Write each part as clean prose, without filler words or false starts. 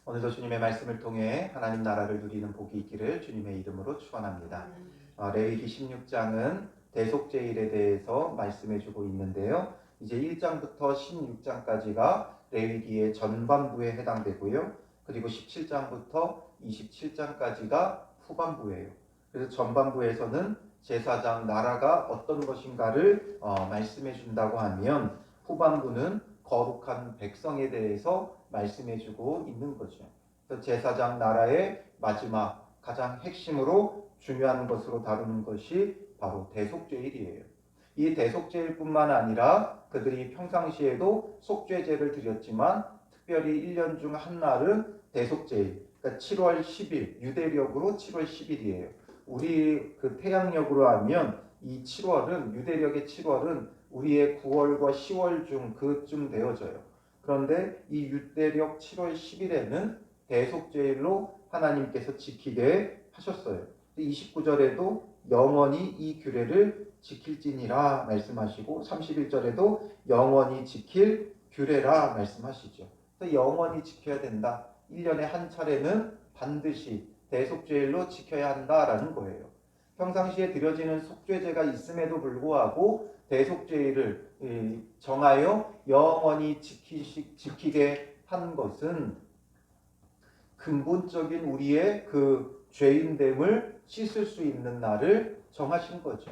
오늘도 주님의 말씀을 통해 하나님 나라를 누리는 복이 있기를 주님의 이름으로 축원합니다. 레위기 16장은 대속죄일에 대해서 말씀해주고 있는데요. 이제 1장부터 16장까지가 레위기의 전반부에 해당되고요. 그리고 17장부터 27장까지가 후반부예요. 그래서 전반부에서는 제사장 나라가 어떤 것인가를 말씀해 준다고 하면, 후반부는 거룩한 백성에 대해서 말씀해주고 있는 거죠. 그래서 제사장 나라의 마지막 가장 핵심으로 중요한 것으로 다루는 것이 바로 대속죄일이에요. 이 대속죄일뿐만 아니라 그들이 평상시에도 속죄제를 드렸지만 특별히 1년 중 한 날은 대속죄일, 그러니까 7월 10일, 유대력으로 7월 10일이에요. 우리 그 태양력으로 하면 이 7월은, 유대력의 7월은 우리의 9월과 10월 중 그쯤 되어져요. 그런데 이 유대력 7월 10일에는 대속죄일로 하나님께서 지키게 하셨어요. 29절에도 영원히 이 규례를 지킬지니라 말씀하시고, 31절에도 영원히 지킬 규례라 말씀하시죠. 그래서 영원히 지켜야 된다. 1년에 한 차례는 반드시 대속죄일로 지켜야 한다라는 거예요. 평상시에 드려지는 속죄제가 있음에도 불구하고 대속죄일을 정하여 영원히 지키게 한 것은 근본적인 우리의 그 죄인됨을 씻을 수 있는 날을 정하신 거죠.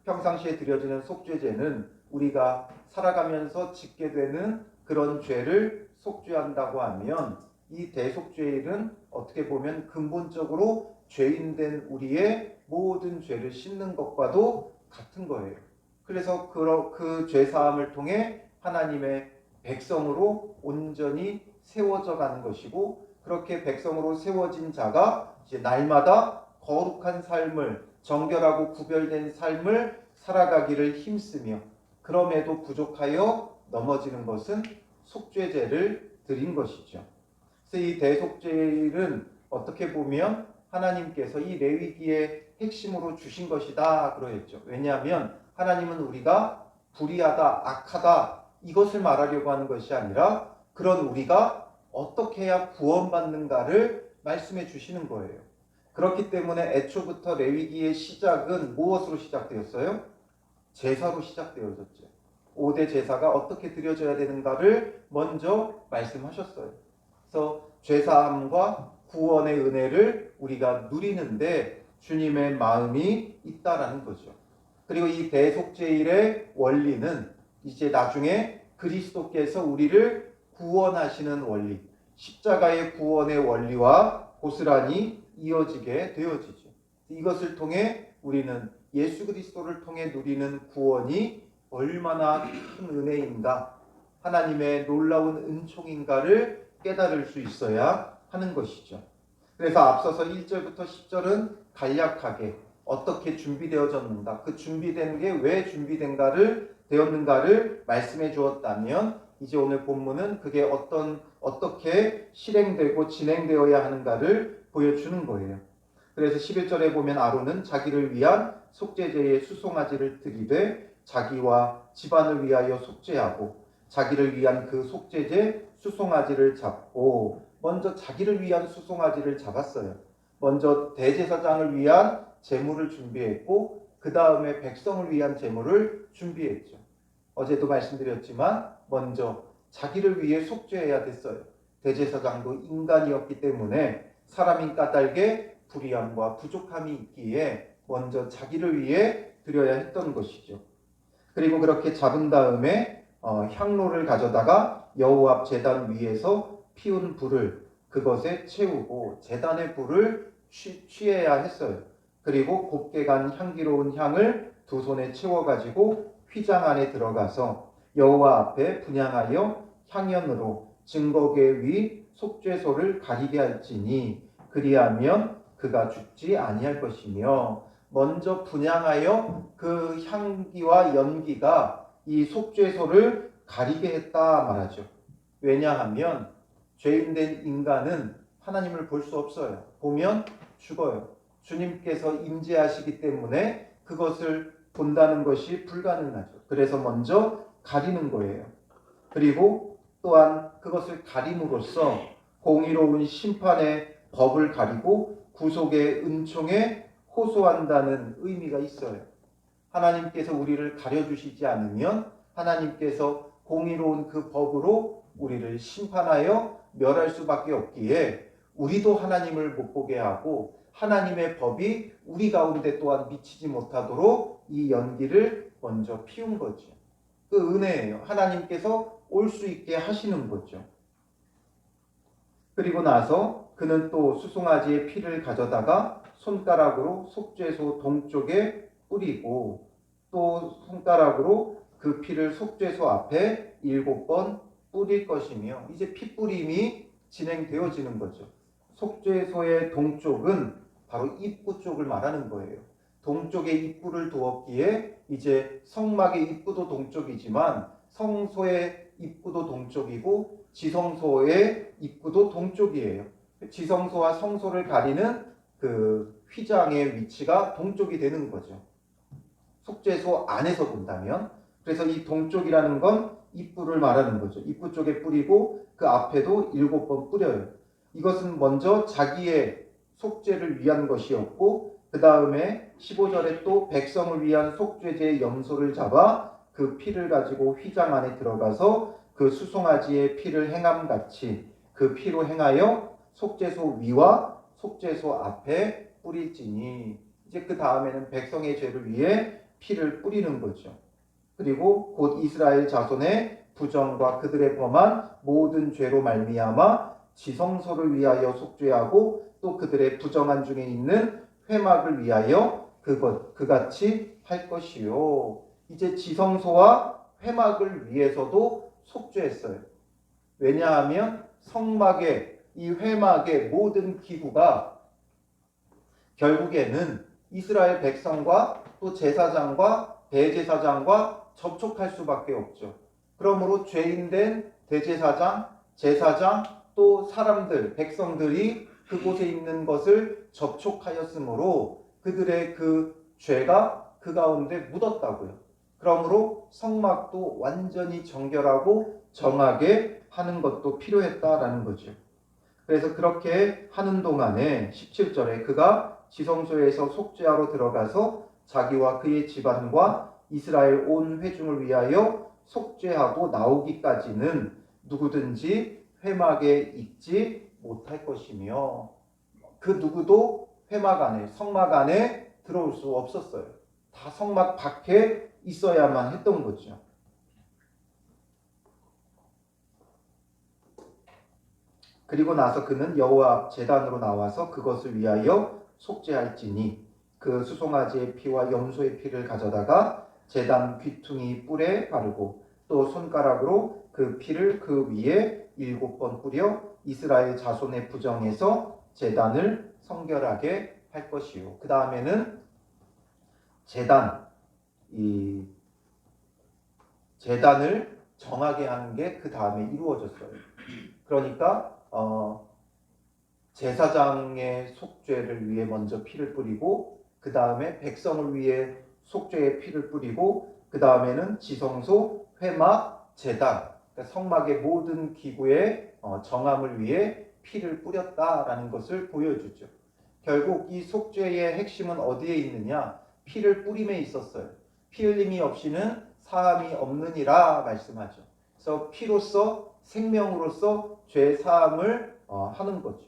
평상시에 드려지는 속죄제는 우리가 살아가면서 짓게 되는 그런 죄를 속죄한다고 하면, 이 대속죄일은 어떻게 보면 근본적으로 죄인된 우리의 모든 죄를 씻는 것과도 같은 거예요. 그래서 그 죄사함을 통해 하나님의 백성으로 온전히 세워져 가는 것이고, 그렇게 백성으로 세워진 자가 이제 날마다 거룩한 삶을, 정결하고 구별된 삶을 살아가기를 힘쓰며, 그럼에도 부족하여 넘어지는 것은 속죄제를 드린 것이죠. 그래서 이 대속죄일은 어떻게 보면 하나님께서 이 레위기의 핵심으로 주신 것이다 그러했죠. 왜냐하면 하나님은 우리가 불의하다, 악하다 이것을 말하려고 하는 것이 아니라, 그런 우리가 어떻게 해야 구원받는가를 말씀해 주시는 거예요. 그렇기 때문에 애초부터 레위기의 시작은 무엇으로 시작되었어요? 제사로 시작되어졌죠. 5대 제사가 어떻게 드려져야 되는가를 먼저 말씀하셨어요. 그래서 죄사함과 구원의 은혜를 우리가 누리는데 주님의 마음이 있다라는 거죠. 그리고 이 대속죄일의 원리는 이제 나중에 그리스도께서 우리를 구원하시는 원리, 십자가의 구원의 원리와 고스란히 이어지게 되어지죠. 이것을 통해 우리는 예수 그리스도를 통해 누리는 구원이 얼마나 큰 은혜인가, 하나님의 놀라운 은총인가를 깨달을 수 있어야 하는 것이죠. 그래서 앞서서 1절부터 10절은 간략하게 어떻게 준비되어졌는가, 그 준비된 게 왜 되었는가를 말씀해 주었다면, 이제 오늘 본문은 그게 어떻게 실행되고 진행되어야 하는가를 보여주는 거예요. 그래서 11절에 보면 아론은 자기를 위한 속죄제의 수송아지를 드리되 자기와 집안을 위하여 속죄하고, 자기를 위한 그 속죄제 수송아지를 잡고, 먼저 자기를 위한 수송아지를 잡았어요. 먼저 대제사장을 위한 제물을 준비했고, 그 다음에 백성을 위한 제물을 준비했죠. 어제도 말씀드렸지만 먼저 자기를 위해 속죄해야 됐어요. 대제사장도 인간이었기 때문에 사람인 까닭에 불의함과 부족함이 있기에 먼저 자기를 위해 드려야 했던 것이죠. 그리고 그렇게 잡은 다음에 향로를 가져다가 여호와 앞 제단 위에서 피운 불을 그것에 채우고 제단의 불을 취해야 했어요. 그리고 곱게 간 향기로운 향을 두 손에 채워가지고 휘장 안에 들어가서 여호와 앞에 분향하여 향연으로 증거궤 위 속죄소를 가리게 할지니 그리하면 그가 죽지 아니할 것이며, 먼저 분향하여 그 향기와 연기가 이 속죄소를 가리게 했다 말하죠. 왜냐하면 죄인된 인간은 하나님을 볼 수 없어요. 보면 죽어요. 주님께서 임재하시기 때문에 그것을 본다는 것이 불가능하죠. 그래서 먼저 가리는 거예요. 그리고 또한 그것을 가림으로써 공의로운 심판의 법을 가리고 구속의 은총에 호소한다는 의미가 있어요. 하나님께서 우리를 가려주시지 않으면 하나님께서 공의로운 그 법으로 우리를 심판하여 멸할 수밖에 없기에 우리도 하나님을 못 보게 하고 하나님의 법이 우리 가운데 또한 미치지 못하도록 이 연기를 먼저 피운 거죠. 그 은혜예요. 하나님께서 올 수 있게 하시는 거죠. 그리고 나서 그는 또 수송아지의 피를 가져다가 손가락으로 속죄소 동쪽에 뿌리고 또 손가락으로 그 피를 속죄소 앞에 7번 뿌릴 것이며, 이제 피 뿌림이 진행되어지는 거죠. 속죄소의 동쪽은 바로 입구 쪽을 말하는 거예요. 동쪽에 입구를 두었기에 이제 성막의 입구도 동쪽이지만 성소의 입구도 동쪽이고 지성소의 입구도 동쪽이에요. 지성소와 성소를 가리는 그 휘장의 위치가 동쪽이 되는 거죠. 속죄소 안에서 본다면. 그래서 이 동쪽이라는 건 입구를 말하는 거죠. 입구 쪽에 뿌리고 그 앞에도 7번 뿌려요. 이것은 먼저 자기의 속죄를 위한 것이었고, 그 다음에 15절에 또 백성을 위한 속죄제의 염소를 잡아 그 피를 가지고 휘장 안에 들어가서 그 수송아지의 피를 행함같이 그 피로 행하여 속죄소 위와 속죄소 앞에 뿌릴지니, 이제 그 다음에는 백성의 죄를 위해 피를 뿌리는 거죠. 그리고 곧 이스라엘 자손의 부정과 그들의 범한 모든 죄로 말미암아 지성소를 위하여 속죄하고 또 그들의 부정한 중에 있는 회막을 위하여 그같이 할 것이요. 이제 지성소와 회막을 위해서도 속죄했어요. 왜냐하면 성막의 이 회막의 모든 기구가 결국에는 이스라엘 백성과 또 제사장과 대제사장과 접촉할 수밖에 없죠. 그러므로 죄인된 대제사장, 제사장, 또 사람들, 백성들이 그곳에 있는 것을 접촉하였으므로 그들의 그 죄가 그 가운데 묻었다고요. 그러므로 성막도 완전히 정결하고 정하게 하는 것도 필요했다라는 거죠. 그래서 그렇게 하는 동안에 17절에 그가 지성소에서 속죄하러 들어가서 자기와 그의 집안과 이스라엘 온 회중을 위하여 속죄하고 나오기까지는 누구든지 회막에 있지 못할 것이며, 그 누구도 회막 안에, 성막 안에 들어올 수 없었어요. 다 성막 밖에 있어야만 했던 거죠. 그리고 나서 그는 여호와 앞 제단으로 나와서 그것을 위하여 속죄할지니 그 수송아지의 피와 염소의 피를 가져다가 제단 귀퉁이 뿔에 바르고 또 손가락으로 그 피를 그 위에 7번 뿌려 이스라엘 자손의 부정에서 제단을 성결하게 할 것이요. 그 다음에는 이 제단을 정하게 하는 게 그 다음에 이루어졌어요. 그러니까 제사장의 속죄를 위해 먼저 피를 뿌리고 그 다음에 백성을 위해 속죄의 피를 뿌리고 그 다음에는 지성소, 회막, 제단, 그러니까 성막의 모든 기구의 정함을 위해 피를 뿌렸다라는 것을 보여주죠. 결국 이 속죄의 핵심은 어디에 있느냐? 피를 뿌림에 있었어요. 피 흘림이 없이는 사함이 없느니라 말씀하죠. 그래서 피로써 생명으로서 죄 사함을 하는 거죠.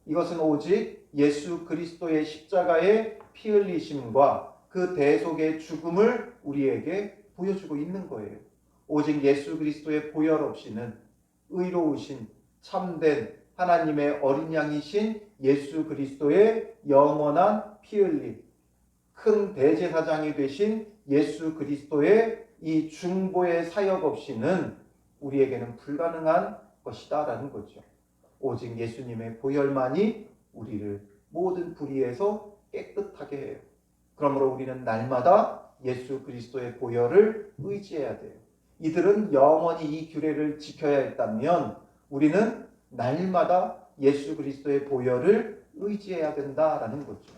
이것은 오직 예수 그리스도의 십자가의 피 흘리심과 그 대속의 죽음을 우리에게 보여주고 있는 거예요. 오직 예수 그리스도의 보혈 없이는 의로우신 참된 하나님의 어린 양이신 예수 그리스도의 영원한 피 흘림, 큰 대제사장이 되신 예수 그리스도의 이 중보의 사역 없이는 우리에게는 불가능한 것이다 라는 거죠. 오직 예수님의 보혈만이 우리를 모든 불의에서 깨끗하게 해요. 그러므로 우리는 날마다 예수 그리스도의 보혈을 의지해야 돼요. 이들은 영원히 이 규례를 지켜야 했다면 우리는 날마다 예수 그리스도의 보혈을 의지해야 된다라는 거죠.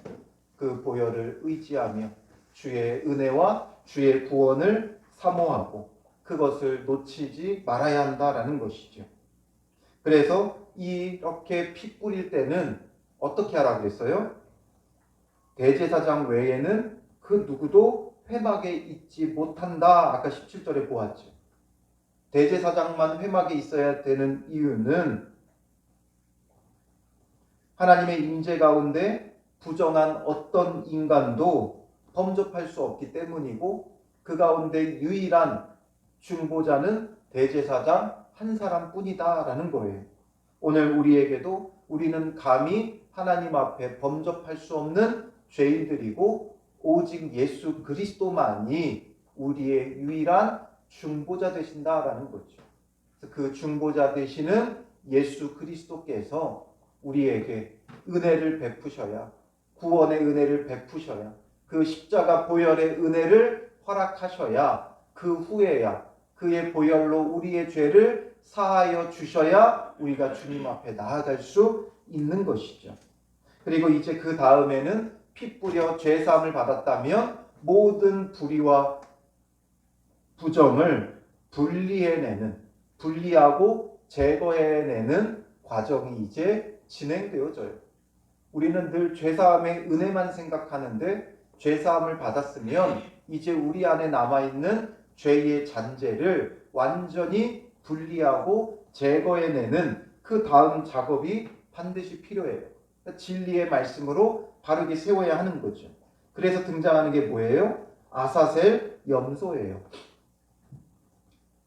그 보혈을 의지하며 주의 은혜와 주의 구원을 사모하고 그것을 놓치지 말아야 한다라는 것이죠. 그래서 이렇게 피 뿌릴 때는 어떻게 하라 그랬어요? 대제사장 외에는 그 누구도 회막에 있지 못한다. 아까 17절에 보았죠. 대제사장만 회막에 있어야 되는 이유는 하나님의 임재 가운데 부정한 어떤 인간도 범접할 수 없기 때문이고, 그 가운데 유일한 중보자는 대제사장 한 사람뿐이다라는 거예요. 오늘 우리에게도 우리는 감히 하나님 앞에 범접할 수 없는 죄인들이고, 오직 예수 그리스도만이 우리의 유일한 중보자 되신다라는 거죠. 그 중보자 되시는 예수 그리스도께서 우리에게 은혜를 베푸셔야, 구원의 은혜를 베푸셔야, 그 십자가 보혈의 은혜를 허락하셔야, 그 후에야 그의 보혈로 우리의 죄를 사하여 주셔야 우리가 주님 앞에 나아갈 수 있는 것이죠. 그리고 이제 그 다음에는 피 뿌려 죄 사함을 받았다면 모든 불의와 부정을 분리하고 제거해내는 과정이 이제 진행되어져요. 우리는 늘 죄사함의 은혜만 생각하는데, 죄사함을 받았으면 이제 우리 안에 남아있는 죄의 잔재를 완전히 분리하고 제거해내는 그 다음 작업이 반드시 필요해요. 진리의 말씀으로 바르게 세워야 하는 거죠. 그래서 등장하는 게 뭐예요? 아사셀 염소예요.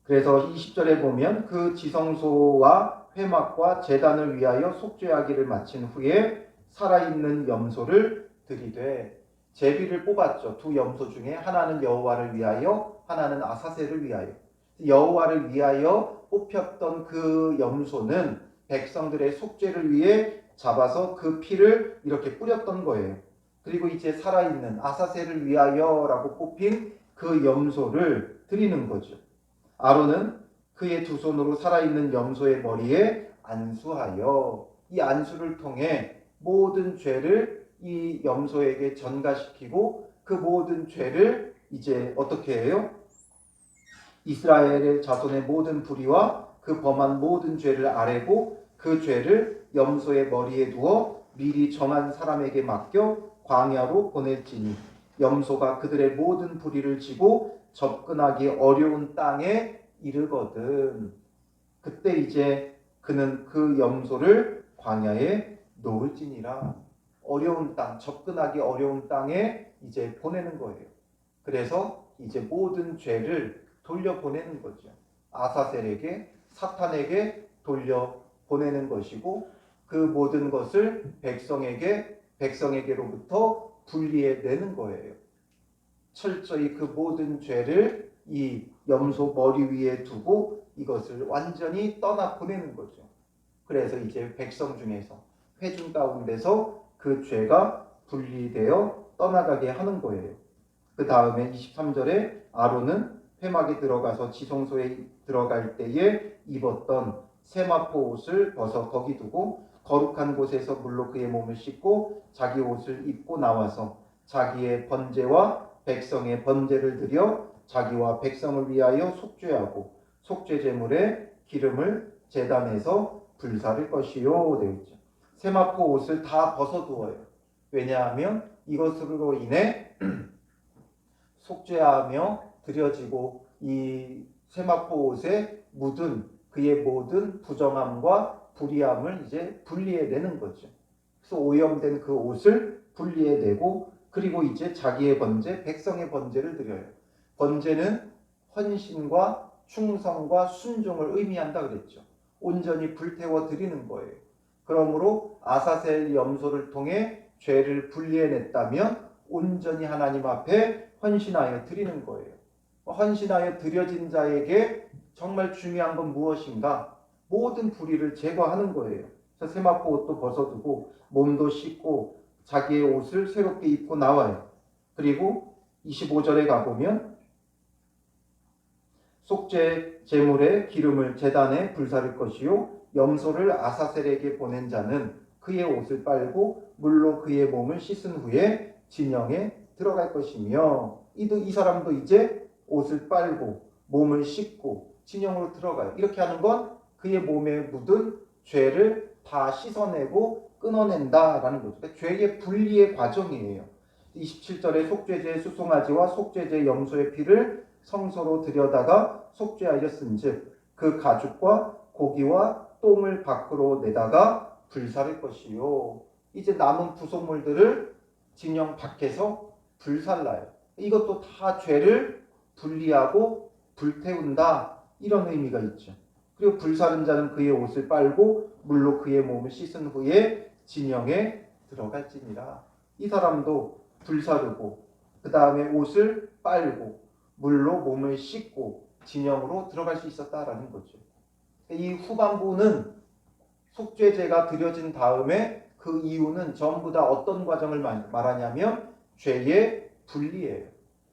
그래서 20절에 보면 그 지성소와 회막과 제단을 위하여 속죄하기를 마친 후에 살아있는 염소를 드리되, 제비를 뽑았죠. 두 염소 중에 하나는 여호와를 위하여, 하나는 아사셀을 위하여. 여호와를 위하여 뽑혔던 그 염소는 백성들의 속죄를 위해 잡아서 그 피를 이렇게 뿌렸던 거예요. 그리고 이제 살아있는 아사셀을 위하여라고 뽑힌 그 염소를 드리는 거죠. 아론은 그의 두 손으로 살아있는 염소의 머리에 안수하여, 이 안수를 통해 모든 죄를 이 염소에게 전가시키고, 그 모든 죄를 이제 어떻게 해요? 이스라엘의 자손의 모든 불의와 그 범한 모든 죄를 아뢰고, 그 죄를 염소의 머리에 두어 미리 정한 사람에게 맡겨 광야로 보낼지니, 염소가 그들의 모든 불의를 지고 접근하기 어려운 땅에 이르거든. 그때 이제 그는 그 염소를 광야에 놓을지니라. 어려운 땅, 접근하기 어려운 땅에 이제 보내는 거예요. 그래서 이제 모든 죄를 돌려보내는 거죠. 아사셀에게, 사탄에게 돌려보내는 것이고, 그 모든 것을 백성에게로부터 분리해내는 거예요. 철저히 그 모든 죄를 이 염소 머리 위에 두고 이것을 완전히 떠나보내는 거죠. 그래서 이제 백성 중에서, 회중 가운데서 그 죄가 분리되어 떠나가게 하는 거예요. 그 다음에 23절에 아론은 회막에 들어가서 지성소에 들어갈 때에 입었던 세마포 옷을 벗어 거기 두고 거룩한 곳에서 물로 그의 몸을 씻고 자기 옷을 입고 나와서 자기의 번제와 백성의 번제를 드려 자기와 백성을 위하여 속죄하고 속죄 제물에 기름을 제단에서 불사를 것이요 되어 있죠. 세마포 옷을 다 벗어두어요. 왜냐하면 이것으로 인해 속죄하며 드려지고 이 세마포 옷에 묻은 그의 모든 부정함과 불의함을 이제 분리해내는 거죠. 그래서 오염된 그 옷을 분리해내고, 그리고 이제 자기의 번제, 백성의 번제를 드려요. 번제는 헌신과 충성과 순종을 의미한다 그랬죠. 온전히 불태워 드리는 거예요. 그러므로 아사셀 염소를 통해 죄를 분리해냈다면 온전히 하나님 앞에 헌신하여 드리는 거예요. 헌신하여 드려진 자에게 정말 중요한 건 무엇인가? 모든 불의를 제거하는 거예요. 그래서 세마포 옷도 벗어두고 몸도 씻고 자기의 옷을 새롭게 입고 나와요. 그리고 25절에 가보면 속죄 제물의 기름을 제단에 불사를 것이요 염소를 아사셀에게 보낸 자는 그의 옷을 빨고 물로 그의 몸을 씻은 후에 진영에 들어갈 것이며, 이 사람도 이제 옷을 빨고 몸을 씻고 진영으로 들어가요. 이렇게 하는 건 그의 몸에 묻은 죄를 다 씻어내고 끊어낸다라는 거죠. 그러니까 죄의 분리의 과정이에요. 27절에 속죄제의 수송아지와 속죄제의 염소의 피를 성소로 들여다가 속죄하였은즉 그 가죽과 고기와 똥을 밖으로 내다가 불사를 것이요. 이제 남은 부속물들을 진영 밖에서 불살라요. 이것도 다 죄를 분리하고 불태운다, 이런 의미가 있죠. 그리고 불사른 자는 그의 옷을 빨고 물로 그의 몸을 씻은 후에 진영에 들어갈지니라. 이 사람도 불사르고 그 다음에 옷을 빨고 물로 몸을 씻고 진영으로 들어갈 수 있었다라는 거죠. 이 후반부는 속죄제가 드려진 다음에 그 이유는 전부 다 어떤 과정을 말하냐면 죄의 분리예요.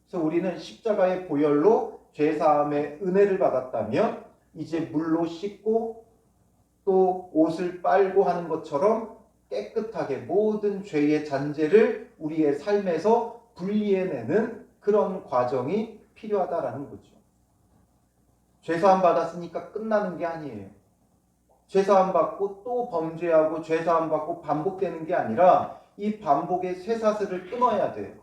그래서 우리는 십자가의 보혈로 죄사함의 은혜를 받았다면 이제 물로 씻고 또 옷을 빨고 하는 것처럼 깨끗하게 모든 죄의 잔재를 우리의 삶에서 분리해내는 그런 과정이 필요하다라는 거죠. 죄사함 받았으니까 끝나는 게 아니에요. 죄사함 받고 또 범죄하고 죄사함 받고 반복되는 게 아니라 이 반복의 쇠사슬을 끊어야 돼요.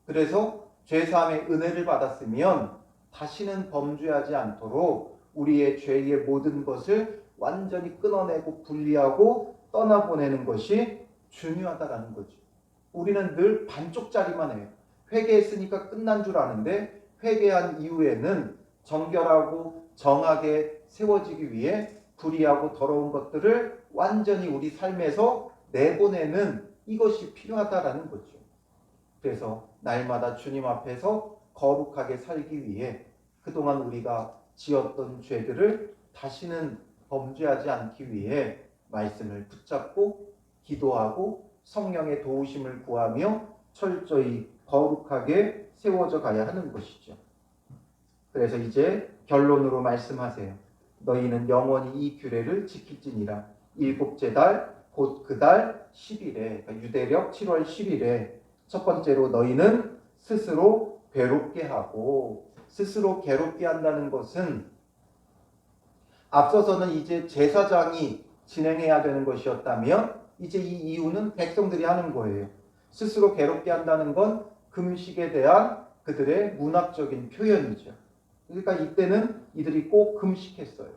그래서 죄사함의 은혜를 받았으면 다시는 범죄하지 않도록 우리의 죄의 모든 것을 완전히 끊어내고 분리하고 떠나보내는 것이 중요하다라는 거죠. 우리는 늘 반쪽짜리만 해요. 회개했으니까 끝난 줄 아는데 회개한 이후에는 정결하고 정하게 세워지기 위해 불의하고 더러운 것들을 완전히 우리 삶에서 내보내는 이것이 필요하다라는 거죠. 그래서 날마다 주님 앞에서 거룩하게 살기 위해 그동안 우리가 지었던 죄들을 다시는 범죄하지 않기 위해 말씀을 붙잡고 기도하고 성령의 도우심을 구하며 철저히 거룩하게 세워져 가야 하는 것이죠. 그래서 이제 결론으로 말씀하세요. 너희는 영원히 이 규례를 지킬지니라. 일곱째 달 곧 그 달 10일에, 그러니까 유대력 7월 10일에 첫 번째로 너희는 스스로 괴롭게 하고, 스스로 괴롭게 한다는 것은 앞서서는 이제 제사장이 진행해야 되는 것이었다면 이제 이 이유는 백성들이 하는 거예요. 스스로 괴롭게 한다는 건 금식에 대한 그들의 문학적인 표현이죠. 그러니까 이때는 이들이 꼭 금식했어요.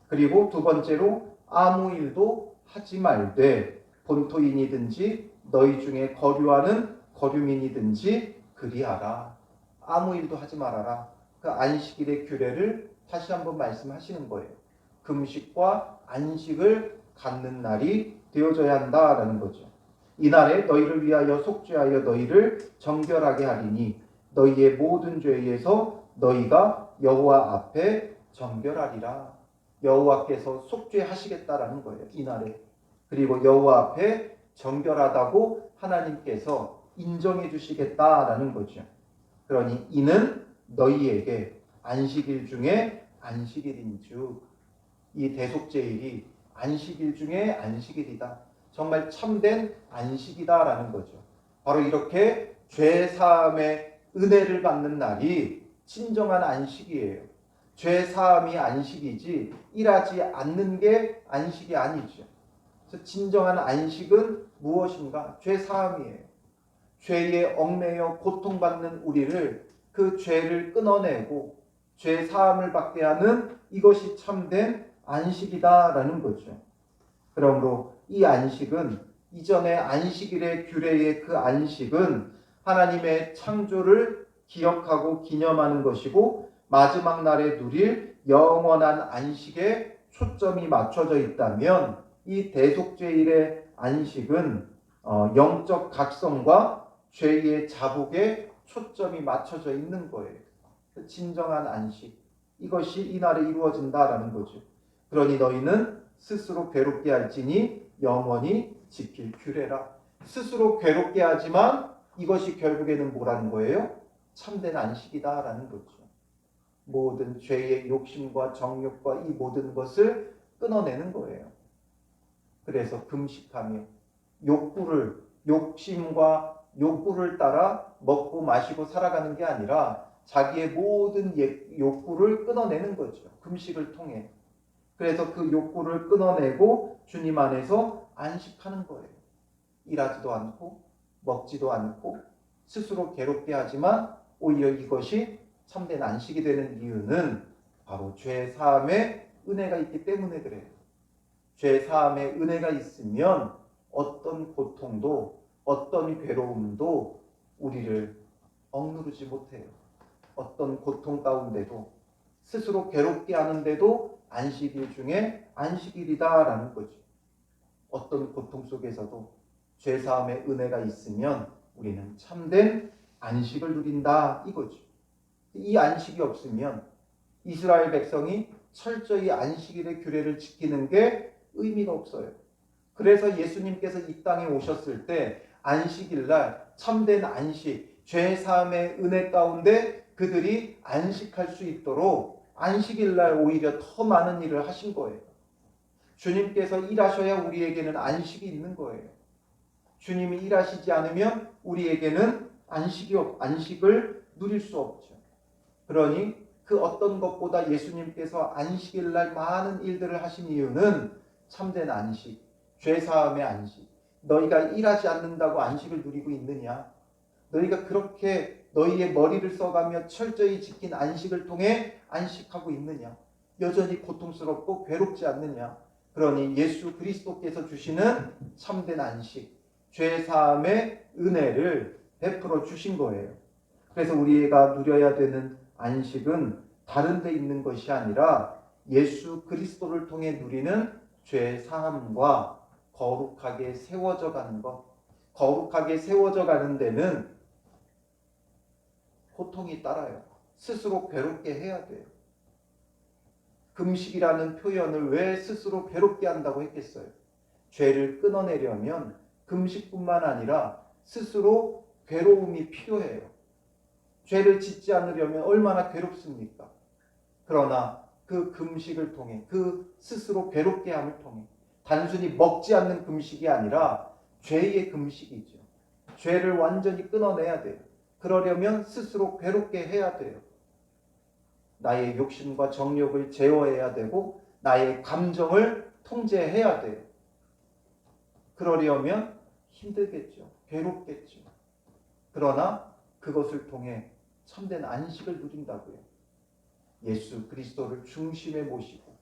그리고 두 번째로 아무 일도 하지 말되 본토인이든지 너희 중에 거류하는 거류민이든지 그리하라. 아무 일도 하지 말아라. 그 안식일의 규례를 다시 한번 말씀하시는 거예요. 금식과 안식을 갖는 날이 되어져야 한다라는 거죠. 이날에 너희를 위하여 속죄하여 너희를 정결하게 하리니 너희의 모든 죄에서 너희가 여호와 앞에 정결하리라. 여호와께서 속죄하시겠다라는 거예요. 이날에. 그리고 여호와 앞에 정결하다고 하나님께서 인정해 주시겠다라는 거죠. 그러니 이는 너희에게 안식일 중에 안식일인즉, 이 대속죄일이 안식일 중에 안식일이다. 정말 참된 안식이다라는 거죠. 바로 이렇게 죄사함의 은혜를 받는 날이 진정한 안식이에요. 죄사함이 안식이지 일하지 않는 게 안식이 아니죠. 그래서 진정한 안식은 무엇인가? 죄사함이에요. 죄에 얽매여 고통받는 우리를 그 죄를 끊어내고 죄사함을 받게 하는 이것이 참된 안식이다라는 거죠. 그러므로 이 안식은 이전의 안식일의 규례의 그 안식은 하나님의 창조를 기억하고 기념하는 것이고 마지막 날에 누릴 영원한 안식에 초점이 맞춰져 있다면 이 대속죄일의 안식은 영적 각성과 죄의 자복에 초점이 맞춰져 있는 거예요. 진정한 안식, 이것이 이날에 이루어진다라는 거죠. 그러니 너희는 스스로 괴롭게 할지니 영원히 지킬 규례라. 스스로 괴롭게 하지만 이것이 결국에는 뭐라는 거예요? 참된 안식이다라는 거죠. 모든 죄의 욕심과 정욕과 이 모든 것을 끊어내는 거예요. 그래서 금식하며 욕심과 욕구를 따라 먹고 마시고 살아가는 게 아니라 자기의 모든 욕구를 끊어내는 거죠. 금식을 통해. 그래서 그 욕구를 끊어내고 주님 안에서 안식하는 거예요. 일하지도 않고 먹지도 않고 스스로 괴롭게 하지만 오히려 이것이 참된 안식이 되는 이유는 바로 죄 사함의 은혜가 있기 때문에 그래요. 죄 사함의 은혜가 있으면 어떤 고통도 어떤 괴로움도 우리를 억누르지 못해요. 어떤 고통 가운데도 스스로 괴롭게 하는데도 안식일 중에 안식일이다라는 거죠. 어떤 고통 속에서도 죄 사함의 은혜가 있으면 우리는 참된 안식을 누린다 이거죠. 이 안식이 없으면 이스라엘 백성이 철저히 안식일의 규례를 지키는 게 의미가 없어요. 그래서 예수님께서 이 땅에 오셨을 때 안식일날 참된 안식, 죄 사함의 은혜 가운데 그들이 안식할 수 있도록 안식일날 오히려 더 많은 일을 하신 거예요. 주님께서 일하셔야 우리에게는 안식이 있는 거예요. 주님이 일하시지 않으면 우리에게는 안식을 누릴 수 없죠. 그러니 그 어떤 것보다 예수님께서 안식일날 많은 일들을 하신 이유는 참된 안식, 죄사함의 안식. 너희가 일하지 않는다고 안식을 누리고 있느냐? 너희가 그렇게 너희의 머리를 써가며 철저히 지킨 안식을 통해 안식하고 있느냐? 여전히 고통스럽고 괴롭지 않느냐? 그러니 예수 그리스도께서 주시는 참된 안식, 죄사함의 은혜를 베풀어 주신 거예요. 그래서 우리가 누려야 되는 안식은 다른 데 있는 것이 아니라 예수 그리스도를 통해 누리는 죄 사함과 거룩하게 세워져 가는 것. 거룩하게 세워져 가는 데는 고통이 따라요. 스스로 괴롭게 해야 돼요. 금식이라는 표현을 왜 스스로 괴롭게 한다고 했겠어요? 죄를 끊어내려면 금식뿐만 아니라 스스로 괴로움이 필요해요. 죄를 짓지 않으려면 얼마나 괴롭습니까? 그러나 그 금식을 통해, 그 스스로 괴롭게 함을 통해 단순히 먹지 않는 금식이 아니라 죄의 금식이죠. 죄를 완전히 끊어내야 돼요. 그러려면 스스로 괴롭게 해야 돼요. 나의 욕심과 정욕을 제어해야 되고 나의 감정을 통제해야 돼요. 그러려면 힘들겠죠. 괴롭겠죠. 그러나 그것을 통해 참된 안식을 누린다고요. 예수 그리스도를 중심에 모시고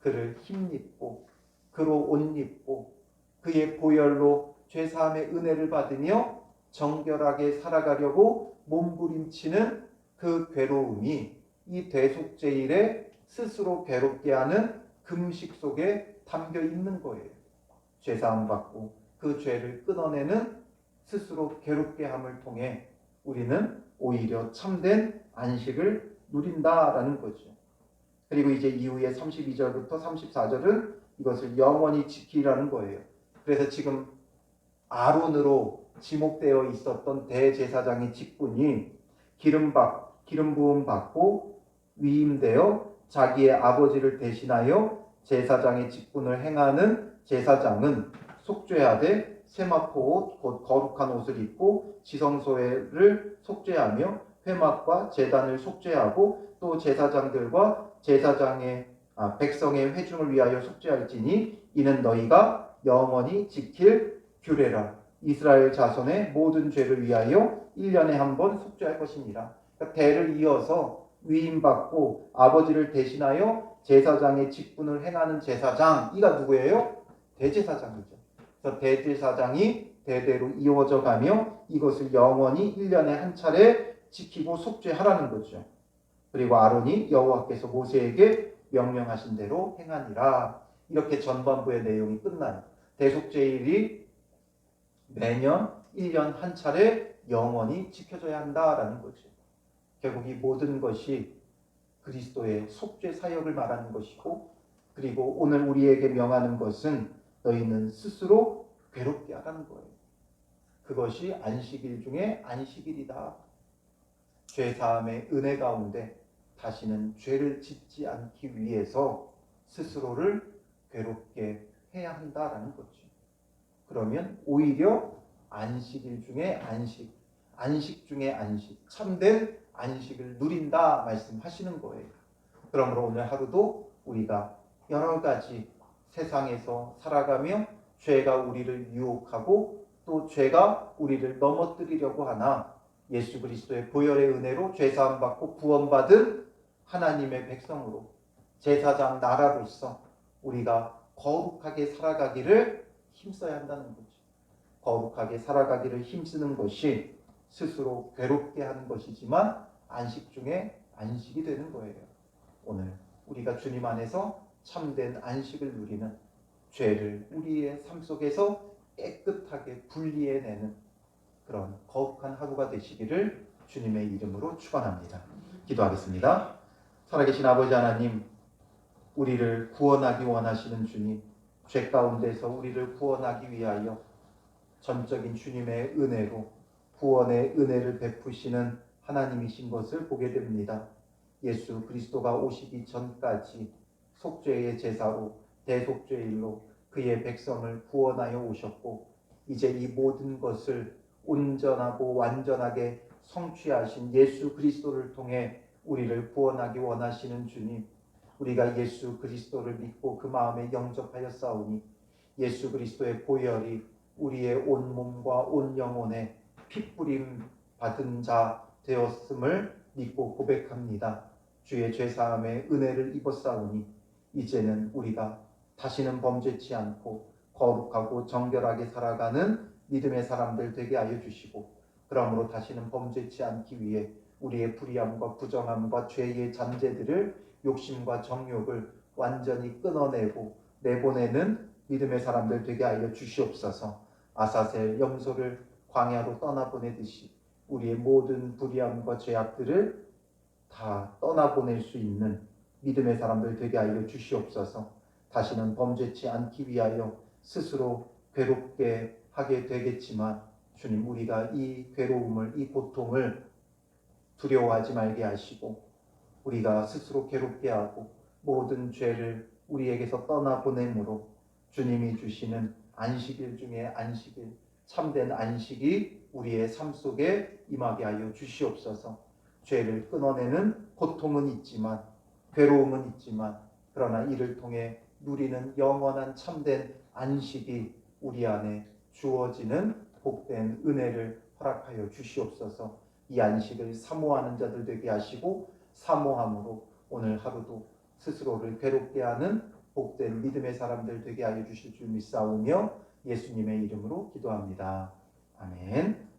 그를 힘입고 그로 옷 입고 그의 보혈로 죄사함의 은혜를 받으며 정결하게 살아가려고 몸부림치는 그 괴로움이 이 대속죄일에 스스로 괴롭게 하는 금식 속에 담겨 있는 거예요. 죄사함 받고 그 죄를 끊어내는 스스로 괴롭게 함을 통해 우리는 오히려 참된 안식을 누린다라는 거죠. 그리고 이제 이후에 32절부터 34절은 이것을 영원히 지키라는 거예요. 그래서 지금 아론으로 지목되어 있었던 대제사장의 직분이 기름 부음 받고 위임되어 자기의 아버지를 대신하여 제사장의 직분을 행하는 제사장은 속죄하되 세마포 옷, 곧 거룩한 옷을 입고 지성소를 속죄하며 회막과 제단을 속죄하고 또 제사장들과 백성의 회중을 위하여 속죄할지니 이는 너희가 영원히 지킬 규례라. 이스라엘 자손의 모든 죄를 위하여 1년에 한 번 속죄할 것이니라. 그러니까 대를 이어서 위임받고 아버지를 대신하여 제사장의 직분을 행하는 제사장, 이가 누구예요? 대제사장이죠. 그래서 대제사장이 대대로 이어져 가며 이것을 영원히 1년에 한 차례 지키고 속죄하라는 거죠. 그리고 아론이 여호와께서 모세에게 명령하신 대로 행하니라. 이렇게 전반부의 내용이 끝나요. 대속죄일이 매년 1년 한 차례 영원히 지켜져야 한다라는 거죠. 결국 이 모든 것이 그리스도의 속죄 사역을 말하는 것이고, 그리고 오늘 우리에게 명하는 것은 너희는 스스로 괴롭게 하라는 거예요. 그것이 안식일 중에 안식일이다. 죄사함의 은혜 가운데 다시는 죄를 짓지 않기 위해서 스스로를 괴롭게 해야 한다라는 거죠. 그러면 오히려 안식일 중에 안식 중에 안식, 참된 안식을 누린다 말씀하시는 거예요. 그러므로 오늘 하루도 우리가 여러 가지 세상에서 살아가며 죄가 우리를 유혹하고 또 죄가 우리를 넘어뜨리려고 하나 예수 그리스도의 보혈의 은혜로 죄사함 받고 구원받은 하나님의 백성으로 제사장 나라로서 우리가 거룩하게 살아가기를 힘써야 한다는 거죠. 거룩하게 살아가기를 힘쓰는 것이 스스로 괴롭게 하는 것이지만 안식 중에 안식이 되는 거예요. 오늘 우리가 주님 안에서 참된 안식을 누리는, 죄를 우리의 삶 속에서 깨끗하게 분리해내는 그런 거룩한 하루가 되시기를 주님의 이름으로 축원합니다. 기도하겠습니다. 살아계신 아버지 하나님, 우리를 구원하기 원하시는 주님, 죄 가운데서 우리를 구원하기 위하여 전적인 주님의 은혜로 구원의 은혜를 베푸시는 하나님이신 것을 보게 됩니다. 예수 그리스도가 오시기 전까지 속죄의 제사로 대속죄일로 그의 백성을 구원하여 오셨고 이제 이 모든 것을 온전하고 완전하게 성취하신 예수 그리스도를 통해 우리를 구원하기 원하시는 주님, 우리가 예수 그리스도를 믿고 그 마음에 영접하여 싸우니 예수 그리스도의 보혈이 우리의 온 몸과 온 영혼에 핏부림 받은 자 되었음을 믿고 고백합니다. 주의 죄사함의 은혜를 입었사오니 이제는 우리가 다시는 범죄치 않고 거룩하고 정결하게 살아가는 믿음의 사람들 되게 하여 주시고, 그러므로 다시는 범죄치 않기 위해 우리의 불의함과 부정함과 죄의 잠재들을, 욕심과 정욕을 완전히 끊어내고 내보내는 믿음의 사람들 되게 하여 주시옵소서. 아사셀 염소를 광야로 떠나보내듯이 우리의 모든 불의함과 죄악들을 다 떠나보낼 수 있는 믿음의 사람들 되게 하여 주시옵소서. 다시는 범죄치 않기 위하여 스스로 괴롭게 하게 되겠지만 주님, 우리가 이 괴로움을, 이 고통을 두려워하지 말게 하시고 우리가 스스로 괴롭게 하고 모든 죄를 우리에게서 떠나보내므로 주님이 주시는 안식일 중에 안식일, 참된 안식이 우리의 삶 속에 임하게 하여 주시옵소서. 죄를 끊어내는 고통은 있지만, 괴로움은 있지만, 그러나 이를 통해 누리는 영원한 참된 안식이 우리 안에 주어지는 복된 은혜를 허락하여 주시옵소서. 이 안식을 사모하는 자들 되게 하시고 사모함으로 오늘 하루도 스스로를 괴롭게 하는 복된 믿음의 사람들 되게 하여 주실 줄 믿사오며 예수님의 이름으로 기도합니다. 아멘.